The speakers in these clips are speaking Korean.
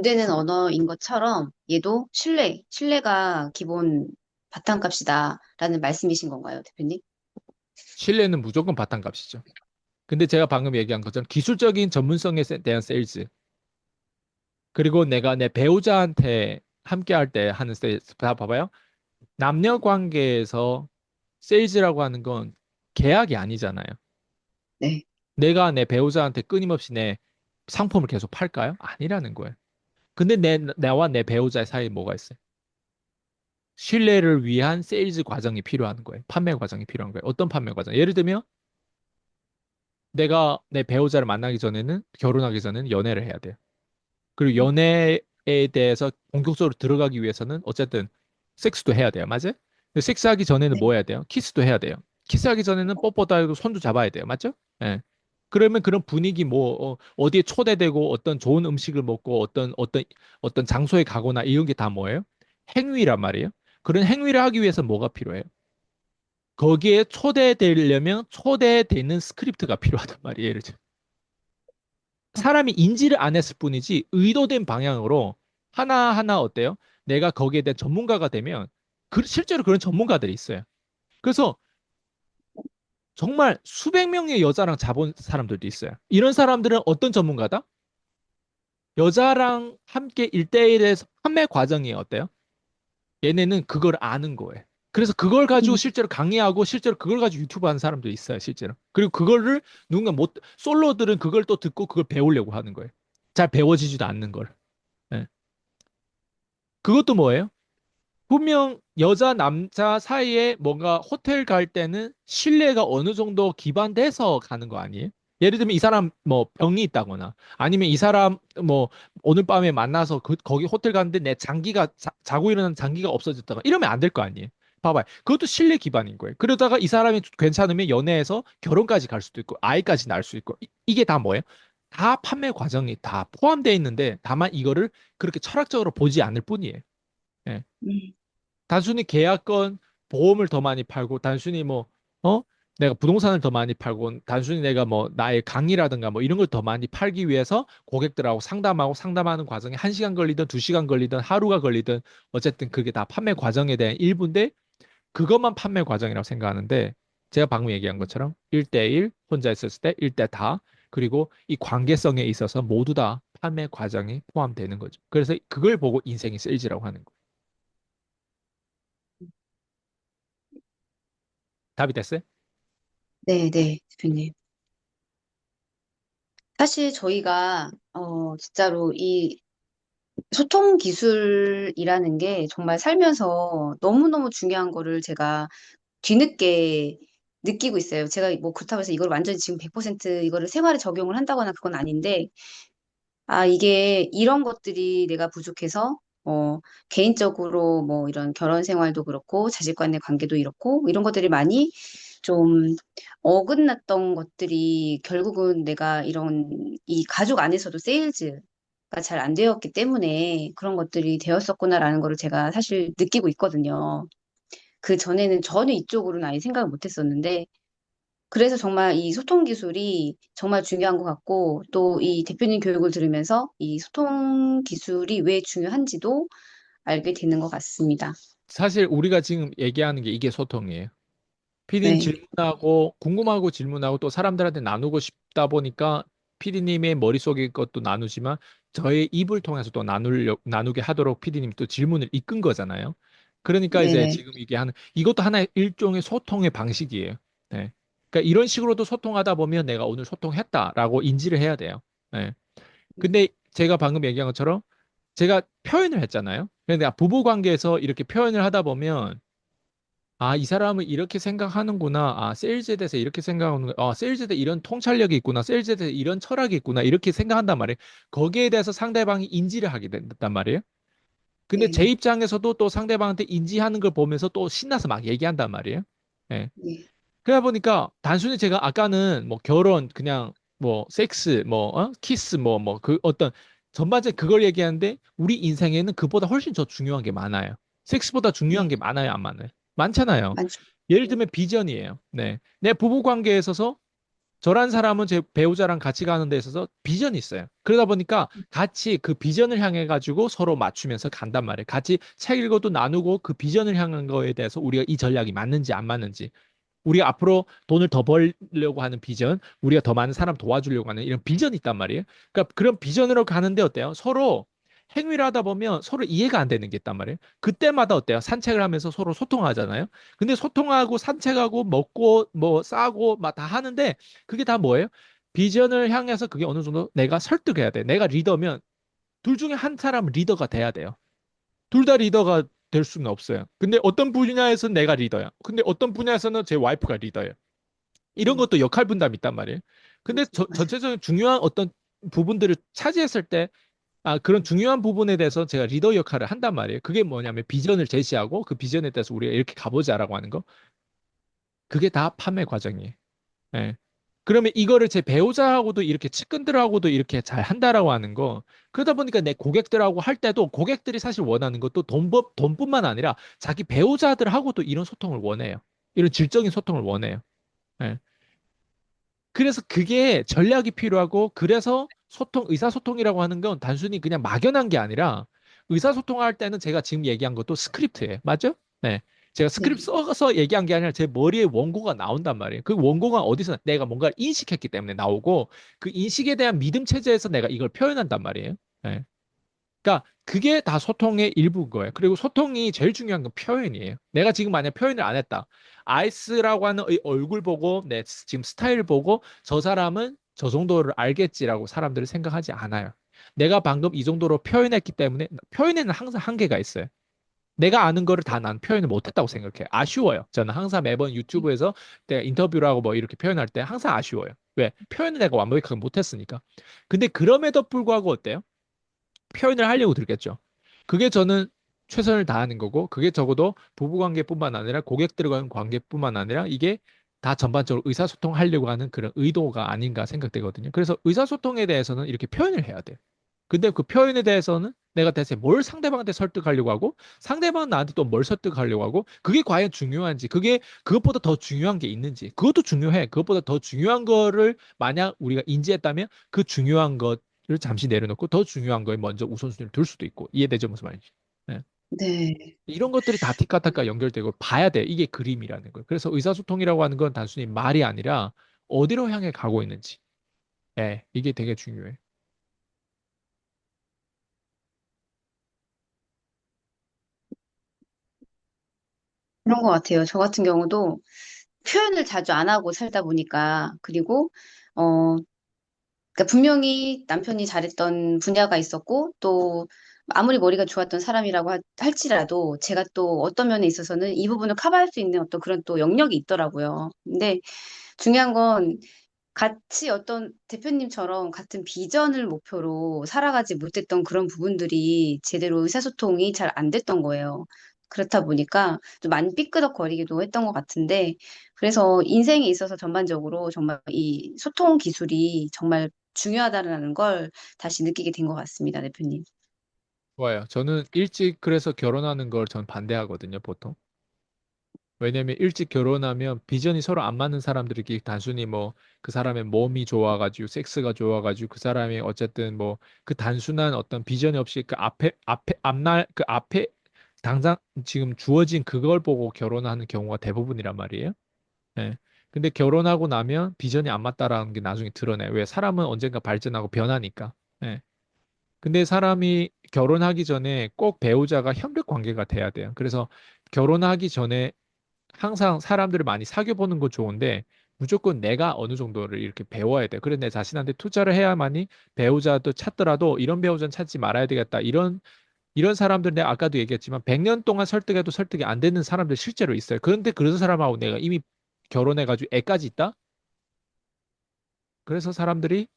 되는 언어인 것처럼 얘도 신뢰가 기본 바탕값이다라는 말씀이신 건가요, 대표님? 신뢰는 무조건 바탕값이죠. 근데 제가 방금 얘기한 것처럼 기술적인 전문성에 대한 세일즈, 그리고 내가 내 배우자한테 함께 할 때 하는 세일즈, 다 봐봐요. 남녀 관계에서 세일즈라고 하는 건 계약이 아니잖아요. 네. 내가 내 배우자한테 끊임없이 내 상품을 계속 팔까요? 아니라는 거예요. 근데 나와 내 배우자의 사이에 뭐가 있어요? 신뢰를 위한 세일즈 과정이 필요한 거예요. 판매 과정이 필요한 거예요. 어떤 판매 과정? 예를 들면 내가 내 배우자를 만나기 전에는, 결혼하기 전에는 연애를 해야 돼요. 그리고 연애에 대해서 본격적으로 들어가기 위해서는 어쨌든 섹스도 해야 돼요. 맞아요? 근데 섹스하기 전에는 네. 뭐 해야 돼요? 키스도 해야 돼요. 키스하기 전에는 뽀뽀도 하고 손도 잡아야 돼요. 맞죠? 예. 그러면 그런 분위기 어디에 초대되고 어떤 좋은 음식을 먹고 어떤 장소에 가거나 이런 게 다 뭐예요? 행위란 말이에요. 그런 행위를 하기 위해서 뭐가 필요해요? 거기에 초대되려면 초대되는 스크립트가 필요하단 말이에요. 예를 들어. 사람이 인지를 안 했을 뿐이지 의도된 방향으로 하나하나 어때요? 내가 거기에 대한 전문가가 되면 실제로 그런 전문가들이 있어요. 그래서 정말 수백 명의 여자랑 자본 사람들도 있어요. 이런 사람들은 어떤 전문가다? 여자랑 함께 일대일에서 판매 과정이 어때요? 얘네는 그걸 아는 거예요. 그래서 그걸 가지고 음, 실제로 강의하고 실제로 그걸 가지고 유튜브 하는 사람도 있어요, 실제로. 그리고 그거를 누군가 못, 솔로들은 그걸 또 듣고 그걸 배우려고 하는 거예요. 잘 배워지지도 않는 걸. 예. 그것도 뭐예요? 분명 여자, 남자 사이에 뭔가 호텔 갈 때는 신뢰가 어느 정도 기반돼서 가는 거 아니에요? 예를 들면 이 사람 뭐 병이 있다거나 아니면 이 사람 뭐 오늘 밤에 만나서 거기 호텔 갔는데 내 장기가 자고 일어난 장기가 없어졌다가 이러면 안 될 거 아니에요? 봐봐요. 그것도 신뢰 기반인 거예요. 그러다가 이 사람이 괜찮으면 연애해서 결혼까지 갈 수도 있고 아이까지 낳을 수 있고 이게 다 뭐예요? 다 판매 과정이 다 포함되어 있는데 다만 이거를 그렇게 철학적으로 보지 않을 뿐이에요. 예. 음, 단순히 계약건 보험을 더 많이 팔고 단순히 내가 부동산을 더 많이 팔고 단순히 내가 뭐 나의 강의라든가 뭐 이런 걸 더 많이 팔기 위해서 고객들하고 상담하고 상담하는 과정이 1시간 걸리든 2시간 걸리든 하루가 걸리든 어쨌든 그게 다 판매 과정에 대한 일부인데 그것만 판매 과정이라고 생각하는데 제가 방금 얘기한 것처럼 1대1 혼자 있었을 때 1대 다 그리고 이 관계성에 있어서 모두 다 판매 과정이 포함되는 거죠. 그래서 그걸 보고 인생이 세일즈라고 하는 거예요. 답이 됐어요? 네, 네, 대표님. 사실 저희가, 진짜로 이 소통 기술이라는 게 정말 살면서 너무너무 중요한 거를 제가 뒤늦게 느끼고 있어요. 제가 뭐 그렇다고 해서 이걸 완전히 지금 100% 이거를 생활에 적용을 한다거나 그건 아닌데, 아, 이게 이런 것들이 내가 부족해서, 개인적으로 뭐 이런 결혼 생활도 그렇고, 자식 간의 관계도 이렇고, 이런 것들이 많이 좀 어긋났던 것들이 결국은 내가 이런 이 가족 안에서도 세일즈가 잘 안 되었기 때문에 그런 것들이 되었었구나라는 거를 제가 사실 느끼고 있거든요. 그 전에는 전혀 이쪽으로는 아예 생각을 못 했었는데, 그래서 정말 이 소통 기술이 정말 중요한 것 같고, 또 이 대표님 교육을 들으면서 이 소통 기술이 왜 중요한지도 알게 되는 것 같습니다. 사실 우리가 지금 얘기하는 게 이게 소통이에요. 피디님 네, 질문하고 궁금하고 질문하고 또 사람들한테 나누고 싶다 보니까 피디님의 머릿속의 것도 나누지만 저의 입을 통해서 또 나누게 하도록 피디님이 또 질문을 이끈 거잖아요. 그러니까 이제 네네. 지금 이게 하는 이것도 하나의 일종의 소통의 방식이에요. 네. 그러니까 이런 식으로도 소통하다 보면 내가 오늘 소통했다라고 인지를 해야 돼요. 네. 근데 제가 방금 얘기한 것처럼 제가 표현을 했잖아요. 근데 부부 관계에서 이렇게 표현을 하다 보면 아, 이 사람은 이렇게 생각하는구나. 아, 세일즈에 대해서 이렇게 생각하는구나. 아, 세일즈에 대해 이런 통찰력이 있구나. 세일즈에 대해서 이런 철학이 있구나. 이렇게 생각한단 말이에요. 거기에 대해서 상대방이 인지를 하게 된단 말이에요. 근데 제 네네. 입장에서도 또 상대방한테 인지하는 걸 보면서 또 신나서 막 얘기한단 말이에요. 예. 네. 그러다 보니까 단순히 제가 아까는 뭐 결혼, 그냥 뭐 섹스, 키스, 그 어떤 전반적인 그걸 얘기하는데 우리 인생에는 그보다 훨씬 더 중요한 게 많아요. 섹스보다 중요한 네. 게 많아요, 안 많아요? 많잖아요. 많죠. 예를 네. 들면 비전이에요. 네. 내 부부 관계에 있어서 저란 사람은 제 배우자랑 같이 가는 데 있어서 비전이 있어요. 그러다 보니까 같이 그 비전을 향해 가지고 서로 맞추면서 간단 말이에요. 같이 책 읽어도 나누고 그 비전을 향한 거에 대해서 우리가 이 전략이 맞는지 안 맞는지, 우리가 앞으로 돈을 더 벌려고 하는 비전, 우리가 더 많은 사람 도와주려고 하는 이런 비전이 있단 말이에요. 그러니까 그런 비전으로 가는데 어때요? 서로 행위를 하다 보면 서로 이해가 안 되는 게 있단 말이에요. 그때마다 어때요? 산책을 하면서 서로 소통하잖아요. 근데 소통하고 산책하고 먹고 뭐 싸고 막 다 하는데 그게 다 뭐예요? 비전을 향해서 그게 어느 정도 내가 설득해야 돼. 내가 리더면 둘 중에 한 사람은 리더가 돼야 돼요. 둘 다 리더가 될 수는 없어요. 근데 어떤 분야에서는 내가 리더야. 근데 어떤 분야에서는 제 와이프가 리더예요. 이런 음, 것도 역할 분담이 있단 말이에요. 근데 맞아요. 전체적인 중요한 어떤 부분들을 차지했을 때, 그런 중요한 부분에 대해서 제가 리더 역할을 한단 말이에요. 그게 뭐냐면 비전을 제시하고 그 비전에 대해서 우리가 이렇게 가보자라고 하는 거. 그게 다 판매 과정이에요. 예. 그러면 이거를 제 배우자하고도 이렇게 측근들하고도 이렇게 잘 한다라고 하는 거. 그러다 보니까 내 고객들하고 할 때도 고객들이 사실 원하는 것도 돈뿐만 아니라 자기 배우자들하고도 이런 소통을 원해요. 이런 질적인 소통을 원해요. 예. 그래서 그게 전략이 필요하고, 그래서 의사소통이라고 하는 건 단순히 그냥 막연한 게 아니라, 의사소통할 때는 제가 지금 얘기한 것도 스크립트예요. 맞죠? 네. 제가 스크립트 네. 써서 얘기한 게 아니라 제 머리에 원고가 나온단 말이에요. 그 원고가 어디서 내가 뭔가를 인식했기 때문에 나오고, 그 인식에 대한 믿음 체제에서 내가 이걸 표현한단 말이에요. 네. 그러니까 그게 다 소통의 일부인 거예요. 그리고 소통이 제일 중요한 건 표현이에요. 내가 지금 만약 표현을 안 했다. 아이스라고 하는 이 얼굴 보고 내 지금 스타일 보고 저 사람은 저 정도를 알겠지라고 사람들이 생각하지 않아요. 내가 방금 이 정도로 표현했기 때문에, 표현에는 항상 한계가 있어요. 내가 아는 거를 다 난 표현을 못했다고 생각해. 아쉬워요. 저는 항상 매번 유튜브에서 내가 인터뷰를 하고 뭐 이렇게 표현할 때 항상 아쉬워요. 왜? 표현을 내가 완벽하게 못했으니까. 근데 그럼에도 불구하고 어때요? 표현을 하려고 들겠죠. 그게 저는 최선을 다하는 거고, 그게 적어도 부부관계뿐만 아니라 고객들과의 관계뿐만 아니라 이게 다 전반적으로 의사소통 하려고 하는 그런 의도가 아닌가 생각되거든요. 그래서 의사소통에 대해서는 이렇게 표현을 해야 돼. 근데 그 표현에 대해서는 내가 대체 뭘 상대방한테 설득하려고 하고, 상대방은 나한테 또 뭘 설득하려고 하고, 그게 과연 중요한지, 그게 그것보다 더 중요한 게 있는지, 그것도 중요해. 그것보다 더 중요한 거를 만약 우리가 인지했다면 그 중요한 것을 잠시 내려놓고 더 중요한 거에 먼저 우선순위를 둘 수도 있고. 이해되죠? 무슨 말인지. 네. 네. 이런 것들이 다 티카타카 연결되고 봐야 돼. 이게 그림이라는 거예요. 그래서 의사소통이라고 하는 건 단순히 말이 아니라 어디로 향해 가고 있는지. 예, 이게 되게 중요해. 그런 것 같아요. 저 같은 경우도 표현을 자주 안 하고 살다 보니까, 그리고, 어, 그러니까 분명히 남편이 잘했던 분야가 있었고, 또 아무리 머리가 좋았던 사람이라고 할지라도 제가 또 어떤 면에 있어서는 이 부분을 커버할 수 있는 어떤 그런 또 영역이 있더라고요. 근데 중요한 건 같이 어떤 대표님처럼 같은 비전을 목표로 살아가지 못했던 그런 부분들이 제대로 의사소통이 잘 안 됐던 거예요. 그렇다 보니까 좀 많이 삐끄덕거리기도 했던 것 같은데, 그래서 인생에 있어서 전반적으로 정말 이 소통 기술이 정말 중요하다는 걸 다시 느끼게 된 것 같습니다, 대표님. 좋아요. 저는 일찍 그래서 결혼하는 걸 전 반대하거든요, 보통. 왜냐면 일찍 결혼하면 비전이 서로 안 맞는 사람들이 단순히 뭐 그 사람의 몸이 좋아가지고 섹스가 좋아가지고 그 사람이 어쨌든 뭐 그 단순한 어떤 비전이 없이 그 앞날 그 앞에 당장 지금 주어진 그걸 보고 결혼하는 경우가 대부분이란 말이에요. 예. 근데 결혼하고 나면 비전이 안 맞다라는 게 나중에 드러나요. 왜? 사람은 언젠가 발전하고 변하니까. 예. 근데 사람이 결혼하기 전에 꼭 배우자가 협력 관계가 돼야 돼요. 그래서 결혼하기 전에 항상 사람들을 많이 사귀어보는 건 좋은데 무조건 내가 어느 정도를 이렇게 배워야 돼. 그래 내 자신한테 투자를 해야만이 배우자도 찾더라도 이런 배우자는 찾지 말아야 되겠다. 이런 사람들 내가 아까도 얘기했지만 100년 동안 설득해도 설득이 안 되는 사람들 실제로 있어요. 그런데 그런 사람하고 내가 이미 결혼해가지고 애까지 있다? 그래서 사람들이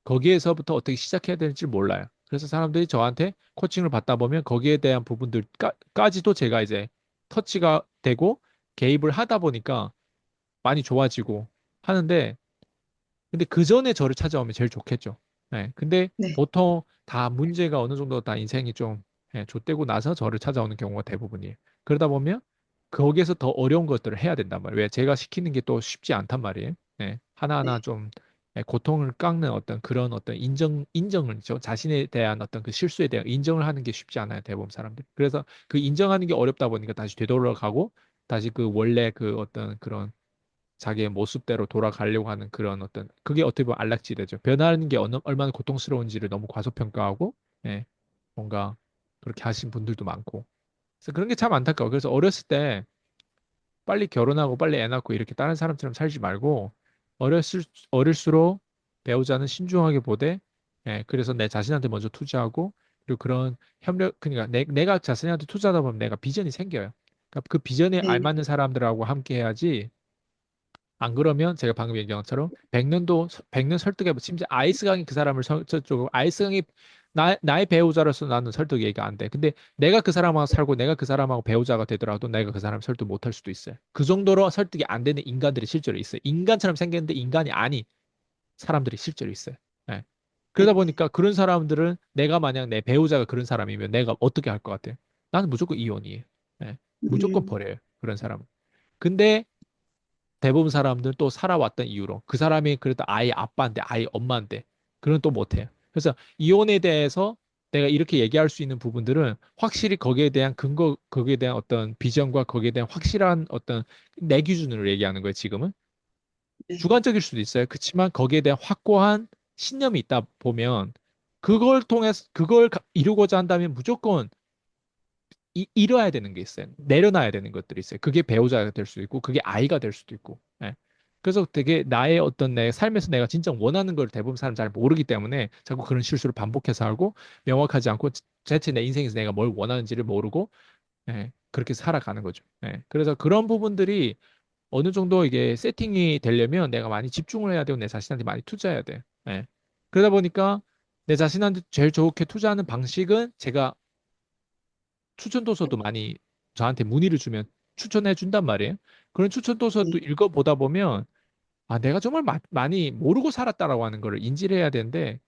거기에서부터 어떻게 시작해야 될지 몰라요. 그래서 사람들이 저한테 코칭을 받다 보면 거기에 대한 부분들까지도 제가 이제 터치가 되고 개입을 하다 보니까 많이 좋아지고 하는데, 근데 그 전에 저를 찾아오면 제일 좋겠죠. 네. 근데 네. 보통 다 문제가 어느 정도 다 인생이 좀 좆되고 나서 저를 찾아오는 경우가 대부분이에요. 그러다 보면 거기에서 더 어려운 것들을 해야 된단 말이에요. 왜? 제가 시키는 게 또 쉽지 않단 말이에요. 예, 하나하나 네, 좀 고통을 깎는 어떤 그런 어떤 인정을, 자신에 대한 어떤 그 실수에 대한 인정을 하는 게 쉽지 않아요, 대부분 사람들이. 그래서 그 인정하는 게 어렵다 보니까 다시 되돌아가고, 다시 그 원래 그 어떤 그런 자기의 모습대로 돌아가려고 하는 그런 어떤, 그게 어떻게 보면 안락지대죠. 변하는 게 얼마나 고통스러운지를 너무 과소평가하고, 예, 뭔가 그렇게 하신 분들도 많고. 그래서 그런 게 참 안타까워. 그래서 어렸을 때 빨리 결혼하고 빨리 애 낳고 이렇게 다른 사람처럼 살지 말고, 어렸을 어릴수록 배우자는 신중하게 보되, 예, 그래서 내 자신한테 먼저 투자하고, 그리고 그런 협력, 그러니까 내가 자신한테 투자하다 보면 내가 비전이 생겨요. 그러니까 그 비전에 네, 알맞는 사람들하고 함께 해야지. 안 그러면 제가 방금 얘기한 것처럼 100년도 100년 설득해, 심지어 아이스강이 그 사람을 저쪽으로, 아이스강이 나의 배우자로서 나는 설득 얘기가 안 돼. 근데 내가 그 사람하고 살고 내가 그 사람하고 배우자가 되더라도 내가 그 사람 설득 못 할 수도 있어요. 그 정도로 설득이 안 되는 인간들이 실제로 있어요. 인간처럼 생겼는데 인간이 아닌 사람들이 실제로 있어요. 예. 그러다 네, 보니까 그런 사람들은, 내가 만약 내 배우자가 그런 사람이면 내가 어떻게 할 것 같아요? 나는 무조건 이혼이에요. 예. 무조건 음, 버려요. 그런 사람은. 근데 대부분 사람들은 또 살아왔던 이유로 그 사람이 그래도 아이 아빠인데, 아이 엄마인데, 그건 또 못해요. 그래서 이혼에 대해서 내가 이렇게 얘기할 수 있는 부분들은 확실히 거기에 대한 근거, 거기에 대한 어떤 비전과 거기에 대한 확실한 어떤 내 기준으로 얘기하는 거예요, 지금은. 네, 주관적일 수도 있어요. 그렇지만 거기에 대한 확고한 신념이 있다 보면, 그걸 통해서 그걸 이루고자 한다면 무조건 잃어야 되는 게 있어요. 내려놔야 되는 것들이 있어요. 그게 배우자가 될 수도 있고, 그게 아이가 될 수도 있고. 예. 그래서 되게 나의 어떤 내 삶에서 내가 진짜 원하는 걸 대부분 사람 잘 모르기 때문에 자꾸 그런 실수를 반복해서 하고, 명확하지 않고 대체 내 인생에서 내가 뭘 원하는지를 모르고, 예, 그렇게 살아가는 거죠. 예. 그래서 그런 부분들이 어느 정도 이게 세팅이 되려면 내가 많이 집중을 해야 되고 내 자신한테 많이 투자해야 돼요. 예. 그러다 보니까 내 자신한테 제일 좋게 투자하는 방식은, 제가 추천 도서도 많이 저한테 문의를 주면 추천해 준단 말이에요. 그런 추천 도서도 네, 읽어보다 보면, 아, 내가 정말 많이 모르고 살았다라고 하는 걸 인지를 해야 되는데,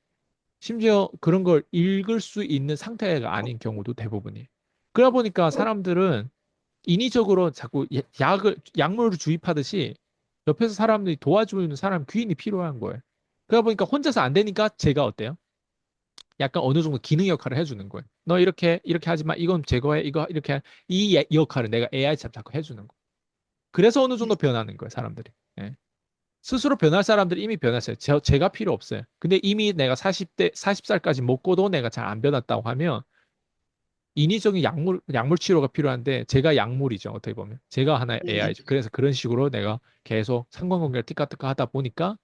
심지어 그런 걸 읽을 수 있는 상태가 아닌 경우도 대부분이에요. 그러다 보니까 사람들은 인위적으로 자꾸 약물을 주입하듯이 옆에서 사람들이 도와주는 사람, 귀인이 필요한 거예요. 그러다 보니까 혼자서 안 되니까 제가 어때요? 약간 어느 정도 기능 역할을 해주는 거예요. 너 이렇게 하지 마. 이건 제거해. 이거 이렇게 이 역할을 내가 AI처럼 자꾸 해주는 거. 그래서 어느 정도 변하는 거예요, 사람들이. 예. 스스로 변할 사람들이 이미 변했어요. 제가 필요 없어요. 근데 이미 내가 40대 40살까지 먹고도 내가 잘 안 변했다고 하면, 인위적인 약물 치료가 필요한데, 제가 약물이죠, 어떻게 보면. 제가 하나의 네, AI죠. 그래서 그런 식으로 내가 계속 상관관계를 띠까띠까 하다 보니까,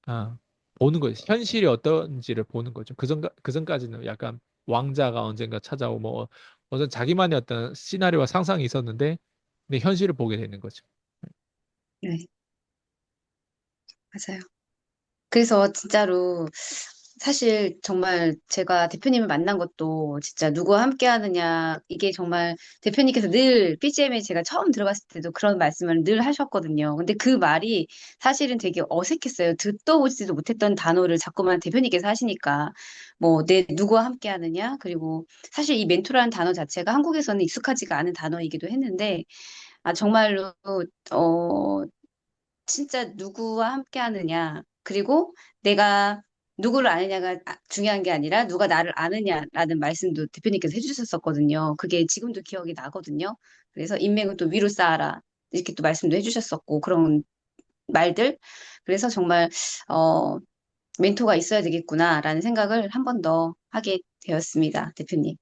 아, 보는 거죠. 현실이 어떤지를 보는 거죠. 그전까지는 약간 왕자가 언젠가 찾아오고, 뭐, 어떤 자기만의 어떤 시나리오와 상상이 있었는데, 근데 현실을 보게 되는 거죠. 네, 맞아요. 그래서 진짜로 사실 정말 제가 대표님을 만난 것도 진짜 누구와 함께 하느냐, 이게 정말 대표님께서 늘 BGM에 제가 처음 들어갔을 때도 그런 말씀을 늘 하셨거든요. 근데 그 말이 사실은 되게 어색했어요. 듣도 보지도 못했던 단어를 자꾸만 대표님께서 하시니까 뭐 내 누구와 함께 하느냐, 그리고 사실 이 멘토라는 단어 자체가 한국에서는 익숙하지가 않은 단어이기도 했는데, 아 정말로 어 진짜 누구와 함께 하느냐, 그리고 내가 누구를 아느냐가 중요한 게 아니라 누가 나를 아느냐라는 말씀도 대표님께서 해주셨었거든요. 그게 지금도 기억이 나거든요. 그래서 인맥은 또 위로 쌓아라, 이렇게 또 말씀도 해주셨었고, 그런 말들. 그래서 정말, 어, 멘토가 있어야 되겠구나라는 생각을 한 번 더 하게 되었습니다, 대표님.